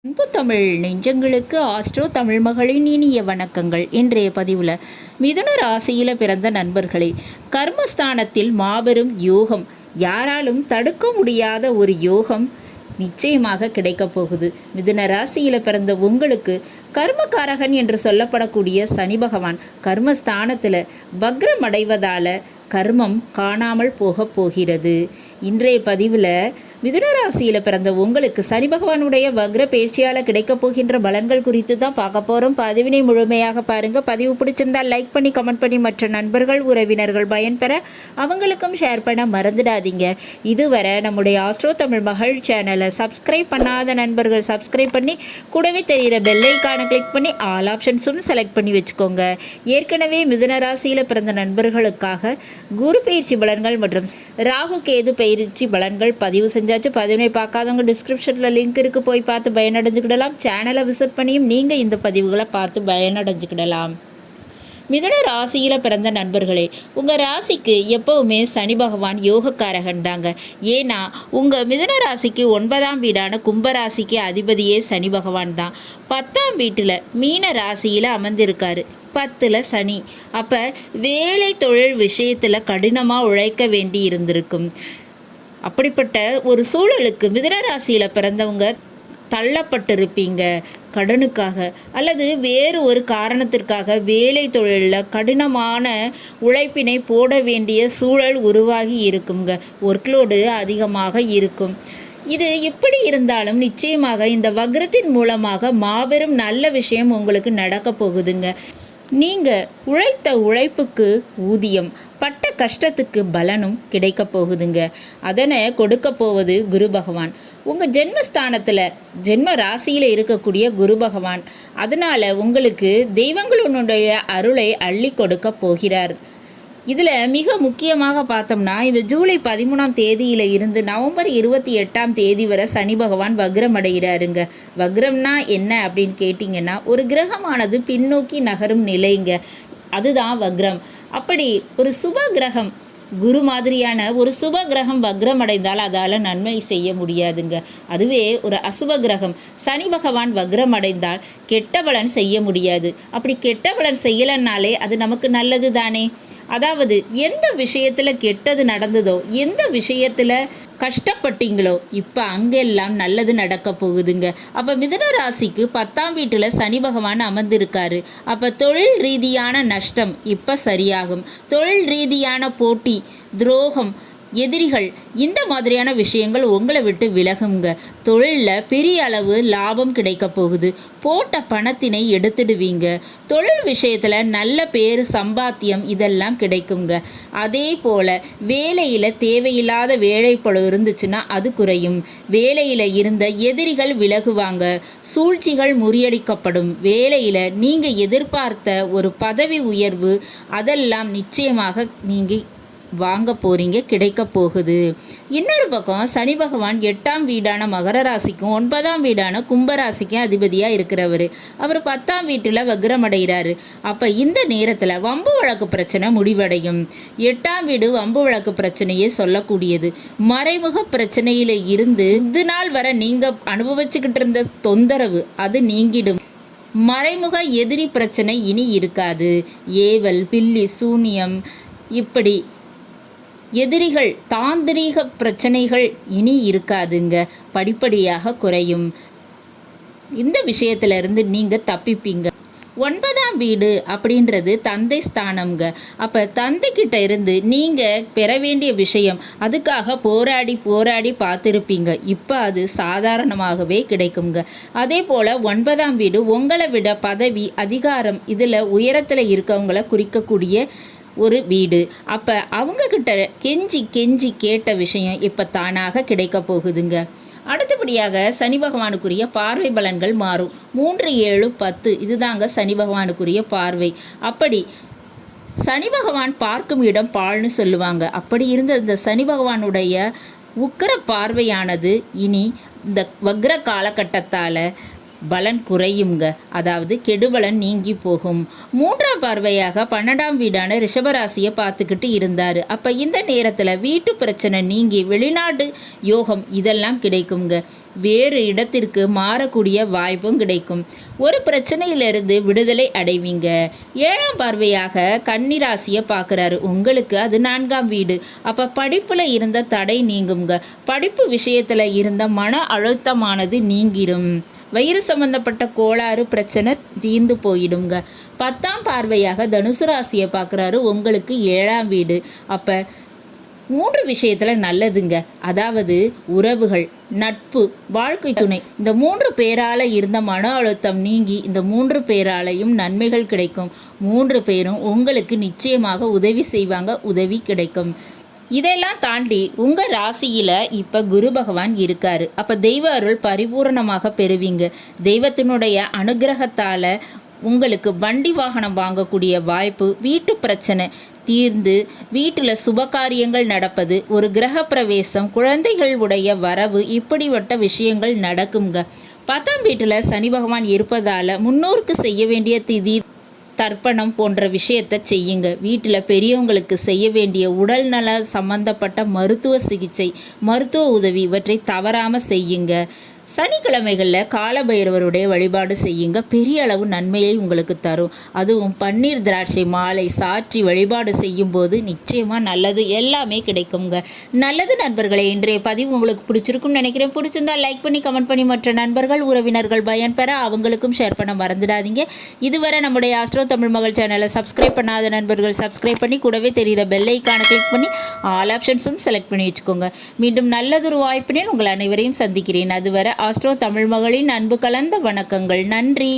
அன்பு தமிழ் நெஞ்சங்களுக்கு ஆஸ்ட்ரோ தமிழ் மகளின் இனிய வணக்கங்கள். இன்றைய பதிவில் மிதுன ராசியில் பிறந்த நண்பர்களே, கர்மஸ்தானத்தில் மாபெரும் யோகம், யாராலும் தடுக்க முடியாத ஒரு யோகம் நிச்சயமாக கிடைக்கப் போகுது. மிதுன ராசியில் பிறந்த உங்களுக்கு கர்மகாரகன் என்று சொல்லப்படக்கூடிய சனி பகவான் கர்மஸ்தானத்தில் வக்ரம் அடைவதால் கர்மம் காணாமல் போகப் போகிறது. இன்றைய பதிவில் மிதுன ராசியில் பிறந்த உங்களுக்கு சனி பகவானுடைய வக்ர பயிற்சியால் கிடைக்கப் போகின்ற பலன்கள் குறித்து தான் பார்க்க போகிறோம். பதிவினை முழுமையாக பாருங்கள். பதிவு பிடிச்சிருந்தால் லைக் பண்ணி கமெண்ட் பண்ணி மற்ற நண்பர்கள் உறவினர்கள் பயன்பெற அவங்களுக்கும் ஷேர் பண்ண மறந்துடாதீங்க. இதுவரை நம்முடைய ஆஸ்ட்ரோ தமிழ் மகள் சேனலை சப்ஸ்கிரைப் பண்ணாத நண்பர்கள் சப்ஸ்கிரைப் பண்ணி கூடவே தெரிகிற பெல்லைக்கான கிளிக் பண்ணி ஆல் ஆப்ஷன்ஸும் செலக்ட் பண்ணி வச்சுக்கோங்க. ஏற்கனவே மிதுன ராசியில் பிறந்த நண்பர்களுக்காக குரு பயிற்சி பலன்கள் மற்றும் ராகு கேது பயிற்சி பலன்கள் பதிவு செஞ்சாச்சு. பதிவினை பார்க்காதவங்க டிஸ்கிரிப்ஷனில் லிங்க் இருக்குது, போய் பார்த்து பயனடைஞ்சுக்கிடலாம். சேனலை விசிட் பண்ணியும் நீங்கள் இந்த பதிவுகளை பார்த்து பயனடைஞ்சுக்கிடலாம். மிதுன ராசியில் பிறந்த நண்பர்களே, உங்கள் ராசிக்கு எப்போவுமே சனி பகவான் யோகக்காரகன் தாங்க. ஏன்னா உங்கள் மிதுன ராசிக்கு 9ஆம் வீடான கும்பராசிக்கு அதிபதியே சனி பகவான் தான். 10ஆம் வீட்டில் மீன ராசியில் அமர்ந்திருக்காரு. 10ல் சனி. அப்போ வேலை தொழில் விஷயத்தில் கடினமாக உழைக்க வேண்டி இருந்திருக்கும். அப்படிப்பட்ட ஒரு சூழலுக்கு மிதுன ராசியில் பிறந்தவங்க தள்ளப்பட்டிருப்பீங்க. கடனுக்காக அல்லது வேறு ஒரு காரணத்திற்காக வேலை தொழிலில் கடினமான உழைப்பினை போட வேண்டிய சூழல் உருவாகி இருக்குங்க. ஒர்க்லோடு அதிகமாக இருக்கும். இது இப்படி இருந்தாலும் நிச்சயமாக இந்த வக்ரத்தின் மூலமாக மாபெரும் நல்ல விஷயம் உங்களுக்கு நடக்க போகுதுங்க. நீங்கள் உழைத்த உழைப்புக்கு ஊதியம், பட்ட கஷ்டத்துக்கு பலனும் கிடைக்க போகுதுங்க. அதனை கொடுக்க போவது குரு பகவான். உங்கள் ஜென்மஸ்தானத்தில் ஜென்ம ராசியில் இருக்கக்கூடிய குரு பகவான். அதனால் உங்களுக்கு தெய்வங்களுடைய அருளை அள்ளி கொடுக்க போகிறார். இதில் மிக முக்கியமாக பார்த்தோம்னா, இந்த ஜூலை 13ஆம் தேதியில் இருந்து நவம்பர் 28ஆம் தேதி வரை சனி பகவான் வக்ரம் அடைகிறாருங்க. வக்ரம்னா என்ன அப்படின்னு கேட்டிங்கன்னா, ஒரு கிரகமானது பின்னோக்கி நகரும் நிலைங்க, அதுதான் வக்ரம். அப்படி ஒரு சுப கிரகம், குரு மாதிரியான ஒரு சுப கிரகம் வக்ரம் அடைந்தால் அதால் நன்மை செய்ய முடியாதுங்க. அதுவே ஒரு அசுப கிரகம் சனி பகவான் வக்ரம் அடைந்தால் கெட்ட பலன் செய்ய முடியாது. அப்படி கெட்ட பலன் செய்யலைன்னாலே அது நமக்கு நல்லது தானே. அதாவது எந்த விஷயத்தில் கெட்டது நடந்ததோ, எந்த விஷயத்தில் கஷ்டப்பட்டீங்களோ, இப்போ அங்கெல்லாம் நல்லது நடக்க போகுதுங்க. அப்போ மிதுன ராசிக்கு 10ஆம் வீட்டில் சனி பகவான் அமர்ந்திருக்காரு. அப்போ தொழில் ரீதியான நஷ்டம் இப்போ சரியாகும். தொழில் ரீதியான போட்டி, துரோகம், எதிரிகள், இந்த மாதிரியான விஷயங்கள் உங்களை விட்டு விலகுங்க. தொழிலில் பெரிய அளவு லாபம் கிடைக்க போகுது. போட்ட பணத்தினை எடுத்துடுவீங்க. தொழில் விஷயத்தில் நல்ல பேர், சம்பாத்தியம் இதெல்லாம் கிடைக்குங்க. அதே போல் வேலையில் தேவையில்லாத வேலைப்பளு இருந்துச்சுன்னா அது குறையும். வேலையில் இருந்த எதிரிகள் விலகுவாங்க. சூழ்ச்சிகள் முறியடிக்கப்படும். வேலையில் நீங்கள் எதிர்பார்த்த ஒரு பதவி உயர்வு அதெல்லாம் நிச்சயமாக நீங்கள் வாங்க போகிறீங்க, கிடைக்க போகுது. இன்னொரு பக்கம் சனி பகவான் 8ஆம் வீடான மகர ராசிக்கும் 9ஆம் வீடான கும்பராசிக்கும் அதிபதியாக இருக்கிறவர். அவர் 10ஆம் வீட்டில் வக்ரம் அடைகிறாரு. அப்போ இந்த நேரத்தில் வம்பு வழக்கு பிரச்சனை முடிவடையும். 8ஆம் வீடு வம்பு வழக்கு பிரச்சனையே சொல்லக்கூடியது. மறைமுக பிரச்சனையில் இருந்து இது நாள் வரை நீங்கள் அனுபவிச்சுக்கிட்டு இருந்த தொந்தரவு அது நீங்கிடும். மறைமுக எதிரி பிரச்சனை இனி இருக்காது. ஏவல், பில்லி, சூனியம், இப்படி எதிரிகள், தாந்திரீக பிரச்சனைகள் இனி இருக்காதுங்க. படிப்படியாக குறையும். இந்த விஷயத்திலிருந்து நீங்கள் தப்பிப்பீங்க. 9ஆம் வீடு அப்படின்றது தந்தை ஸ்தானம்ங்க. அப்போ தந்தைக்கிட்ட இருந்து நீங்கள் பெற வேண்டிய விஷயம், அதுக்காக போராடி போராடி பார்த்துருப்பீங்க. இப்போ அது சாதாரணமாகவே கிடைக்குங்க. அதே போல் 9ஆம் வீடு உங்களை விட பதவி, அதிகாரம், இதில் உயரத்தில் இருக்கவங்களை குறிக்கக்கூடிய ஒரு வீடு. அப்போ அவங்கக்கிட்ட கெஞ்சி கெஞ்சி கேட்ட விஷயம் இப்போ தானாக கிடைக்க போகுதுங்க. அடுத்தபடியாக சனி பகவானுக்குரிய பார்வை பலன்கள் மாறும். 3, 7, 10 இதுதாங்க சனி பகவானுக்குரிய பார்வை. அப்படி சனி பகவான் பார்க்கும் இடம் பால்னு சொல்லுவாங்க. அப்படி இருந்த இந்த சனி பகவானுடைய உக்கிர பார்வையானது இனி இந்த வக்ர காலகட்டத்தால் பலன் குறையுங்க. அதாவது கெடுபலன் நீங்கி போகும். 3ஆம் பார்வையாக 12ஆம் வீடான ரிஷபராசியை பார்த்துக்கிட்டு இருந்தார். அப்போ இந்த நேரத்தில் வீட்டு பிரச்சனை நீங்கி வெளிநாடு யோகம் இதெல்லாம் கிடைக்குங்க. வேறு இடத்திற்கு மாறக்கூடிய வாய்ப்பும் கிடைக்கும். ஒரு பிரச்சனையிலிருந்து விடுதலை அடைவீங்க. 7ஆம் பார்வையாக கன்னிராசியை பார்க்குறாரு. உங்களுக்கு அது 4ஆம் வீடு. அப்போ படிப்பில் இருந்த தடை நீங்குங்க. படிப்பு விஷயத்தில் இருந்த மன அழுத்தமானது நீங்கிடும். வயிறு சம்பந்தப்பட்ட கோளாறு பிரச்சனை தீர்ந்து போயிடுங்க. 10ஆம் பார்வையாக தனுசு ராசியை பார்க்குறாரு. உங்களுக்கு 7ஆம் வீடு. அப்போ 3 விஷயத்தில் நல்லதுங்க. அதாவது உறவுகள், நட்பு, வாழ்க்கை துணை, இந்த 3 பேரால் இருந்த மன அழுத்தம் நீங்கி இந்த 3 பேராலையும் நன்மைகள் கிடைக்கும். 3 பேரும் உங்களுக்கு நிச்சயமாக உதவி செய்வாங்க. உதவி கிடைக்கும். இதெல்லாம் தாண்டி உங்கள் ராசியில் இப்போ குரு பகவான் இருக்கார். அப்போ தெய்வ அருள் பரிபூரணமாக பெறுவீங்க. தெய்வத்தினுடைய அனுகிரகத்தால் உங்களுக்கு வண்டி வாகனம் வாங்கக்கூடிய வாய்ப்பு, வீட்டு பிரச்சனை தீர்ந்து வீட்டில் சுபகாரியங்கள் நடப்பது, ஒரு கிரக பிரவேசம், குழந்தைகள் உடைய வரவு, இப்படிப்பட்ட விஷயங்கள் நடக்குங்க. 10ஆம் வீட்டில் சனி பகவான் இருப்பதால் முன்னோருக்கு செய்ய வேண்டிய திதி தர்ப்பணம் போன்ற விஷயத்தை செய்யுங்க. வீட்டில் பெரியவங்களுக்கு செய்ய வேண்டிய உடல்நல சம்பந்தப்பட்ட மருத்துவ சிகிச்சை, மருத்துவ உதவி இவற்றை தவறாமல் செய்யுங்க. சனிக்கிழமைகளில் காலபைரவருடைய வழிபாடு செய்யுங்க. பெரிய அளவு நன்மையை உங்களுக்கு தரும். அதுவும் பன்னீர் திராட்சை மாலை சாற்றி வழிபாடு செய்யும் போது நிச்சயமாக நல்லது எல்லாமே கிடைக்குங்க. நல்லது நண்பர்களே, இன்றைய பதிவு உங்களுக்கு பிடிச்சிருக்குன்னு நினைக்கிறேன். பிடிச்சிருந்தால் லைக் பண்ணி கமெண்ட் பண்ணி மற்ற நண்பர்கள் உறவினர்கள் பயன்பெற அவங்களுக்கும் ஷேர் பண்ண மறந்துடாதீங்க. இதுவரை நம்முடைய ஆஸ்ட்ரோ தமிழ் மகள் சேனலை சப்ஸ்கிரைப் பண்ணாத நண்பர்கள் சப்ஸ்கிரைப் பண்ணி கூடவே தெரிகிற பெல் ஐக்கானை கிளிக் பண்ணி ஆல் ஆப்ஷன்ஸும் செலக்ட் பண்ணி வச்சுக்கோங்க. மீண்டும் நல்லதொரு வாய்ப்பினில் உங்கள் அனைவரையும் சந்திக்கிறேன். அதுவரை ஆஸ்ட்ரோ தமிழ் மகளின் அன்பு கலந்த வணக்கங்கள். நன்றி.